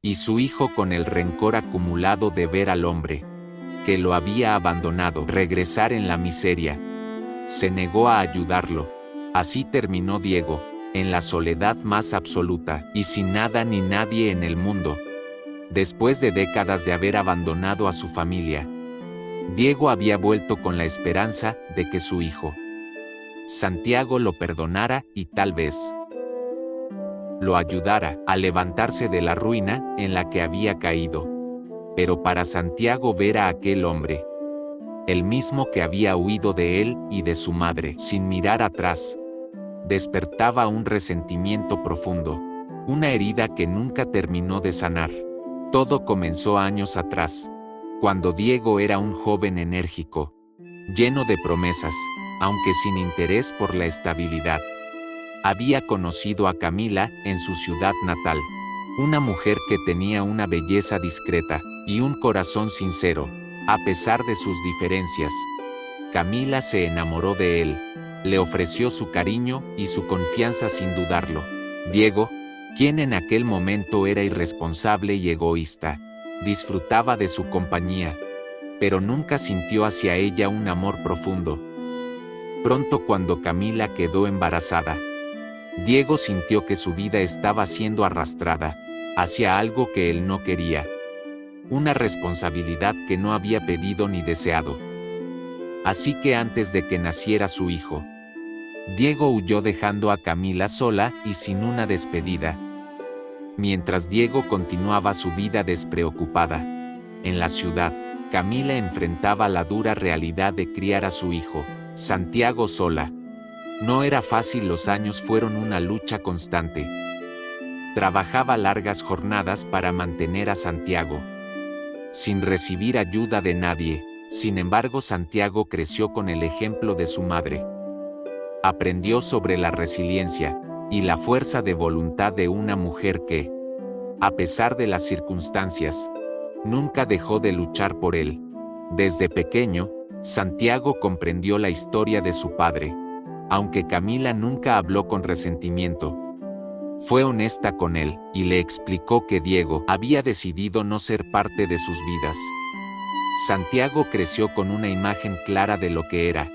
y su hijo, con el rencor acumulado de ver al hombre que lo había abandonado regresar en la miseria, se negó a ayudarlo. Así terminó Diego, en la soledad más absoluta y sin nada ni nadie en el mundo. Después de décadas de haber abandonado a su familia, Diego había vuelto con la esperanza de que su hijo Santiago lo perdonara y tal vez lo ayudara a levantarse de la ruina en la que había caído. Pero para Santiago, ver a aquel hombre, el mismo que había huido de él y de su madre sin mirar atrás, despertaba un resentimiento profundo, una herida que nunca terminó de sanar. Todo comenzó años atrás, cuando Diego era un joven enérgico, lleno de promesas, aunque sin interés por la estabilidad. Había conocido a Camila en su ciudad natal, una mujer que tenía una belleza discreta y un corazón sincero, a pesar de sus diferencias. Camila se enamoró de él, le ofreció su cariño y su confianza sin dudarlo. Diego, quien en aquel momento era irresponsable y egoísta, disfrutaba de su compañía, pero nunca sintió hacia ella un amor profundo. Pronto, cuando Camila quedó embarazada, Diego sintió que su vida estaba siendo arrastrada hacia algo que él no quería, una responsabilidad que no había pedido ni deseado. Así que antes de que naciera su hijo, Diego huyó, dejando a Camila sola y sin una despedida. Mientras Diego continuaba su vida despreocupada en la ciudad, Camila enfrentaba la dura realidad de criar a su hijo, Santiago, sola. No era fácil, los años fueron una lucha constante. Trabajaba largas jornadas para mantener a Santiago, sin recibir ayuda de nadie. Sin embargo, Santiago creció con el ejemplo de su madre. Aprendió sobre la resiliencia y la fuerza de voluntad de una mujer que, a pesar de las circunstancias, nunca dejó de luchar por él. Desde pequeño, Santiago comprendió la historia de su padre. Aunque Camila nunca habló con resentimiento, fue honesta con él y le explicó que Diego había decidido no ser parte de sus vidas. Santiago creció con una imagen clara de lo que era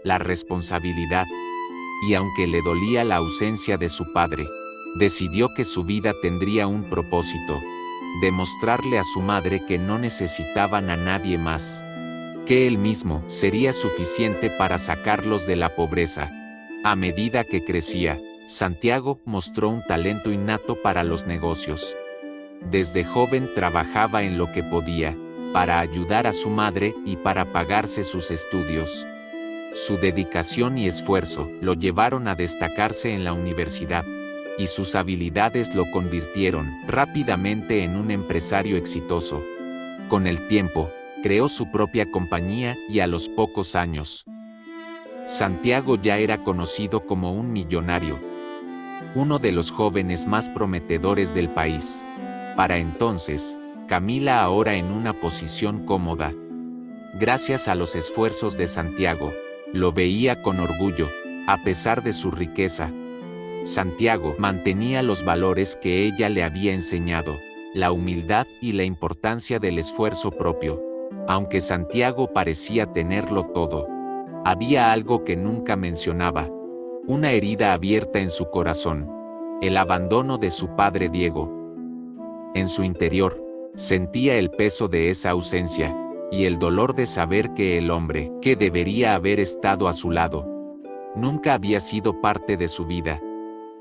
la responsabilidad, y aunque le dolía la ausencia de su padre, decidió que su vida tendría un propósito: demostrarle a su madre que no necesitaban a nadie más, que él mismo sería suficiente para sacarlos de la pobreza. A medida que crecía, Santiago mostró un talento innato para los negocios. Desde joven trabajaba en lo que podía, para ayudar a su madre y para pagarse sus estudios. Su dedicación y esfuerzo lo llevaron a destacarse en la universidad, y sus habilidades lo convirtieron rápidamente en un empresario exitoso. Con el tiempo, creó su propia compañía y a los pocos años, Santiago ya era conocido como un millonario, uno de los jóvenes más prometedores del país. Para entonces, Camila, ahora en una posición cómoda, gracias a los esfuerzos de Santiago, lo veía con orgullo. A pesar de su riqueza, Santiago mantenía los valores que ella le había enseñado: la humildad y la importancia del esfuerzo propio. Aunque Santiago parecía tenerlo todo, había algo que nunca mencionaba: una herida abierta en su corazón, el abandono de su padre Diego. En su interior, sentía el peso de esa ausencia, y el dolor de saber que el hombre que debería haber estado a su lado, nunca había sido parte de su vida.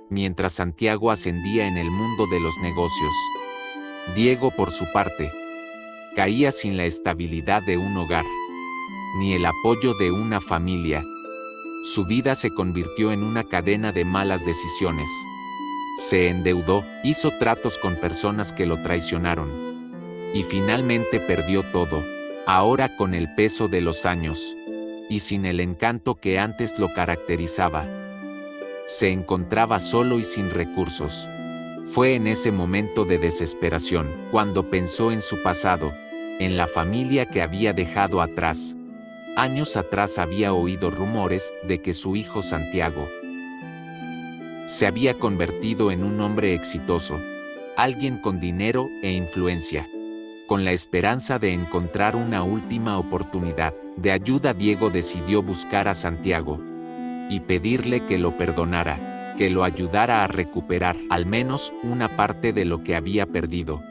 Mientras Santiago ascendía en el mundo de los negocios, Diego, por su parte, caía sin la estabilidad de un hogar, ni el apoyo de una familia. Su vida se convirtió en una cadena de malas decisiones. Se endeudó, hizo tratos con personas que lo traicionaron, y finalmente perdió todo. Ahora, con el peso de los años, y sin el encanto que antes lo caracterizaba, se encontraba solo y sin recursos. Fue en ese momento de desesperación cuando pensó en su pasado, en la familia que había dejado atrás. Años atrás había oído rumores de que su hijo Santiago se había convertido en un hombre exitoso, alguien con dinero e influencia. Con la esperanza de encontrar una última oportunidad de ayuda, Diego decidió buscar a Santiago y pedirle que lo perdonara, que lo ayudara a recuperar al menos una parte de lo que había perdido.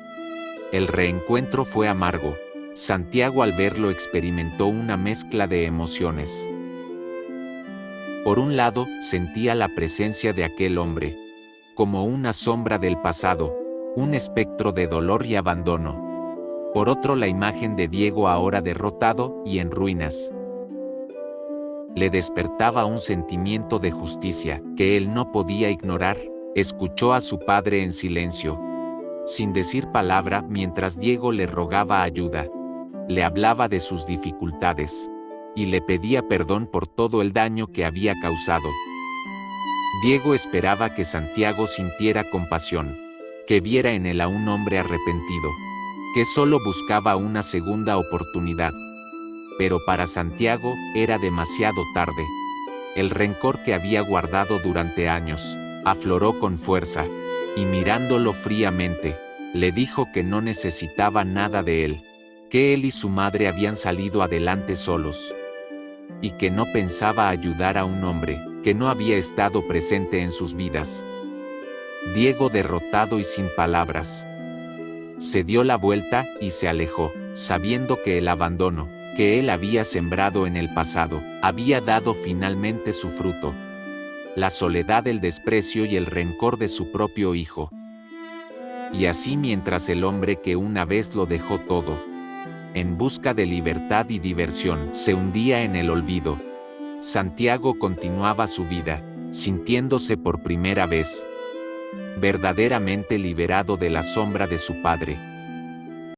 El reencuentro fue amargo. Santiago al verlo experimentó una mezcla de emociones. Por un lado, sentía la presencia de aquel hombre, como una sombra del pasado, un espectro de dolor y abandono. Por otro, la imagen de Diego ahora derrotado y en ruinas le despertaba un sentimiento de justicia que él no podía ignorar. Escuchó a su padre en silencio, sin decir palabra, mientras Diego le rogaba ayuda. Le hablaba de sus dificultades y le pedía perdón por todo el daño que había causado. Diego esperaba que Santiago sintiera compasión, que viera en él a un hombre arrepentido, que solo buscaba una segunda oportunidad. Pero para Santiago era demasiado tarde. El rencor que había guardado durante años afloró con fuerza, y mirándolo fríamente, le dijo que no necesitaba nada de él, que él y su madre habían salido adelante solos, y que no pensaba ayudar a un hombre que no había estado presente en sus vidas. Diego, derrotado y sin palabras, se dio la vuelta y se alejó, sabiendo que el abandono que él había sembrado en el pasado había dado finalmente su fruto: la soledad, el desprecio y el rencor de su propio hijo. Y así, mientras el hombre que una vez lo dejó todo en busca de libertad y diversión se hundía en el olvido, Santiago continuaba su vida, sintiéndose por primera vez verdaderamente liberado de la sombra de su padre.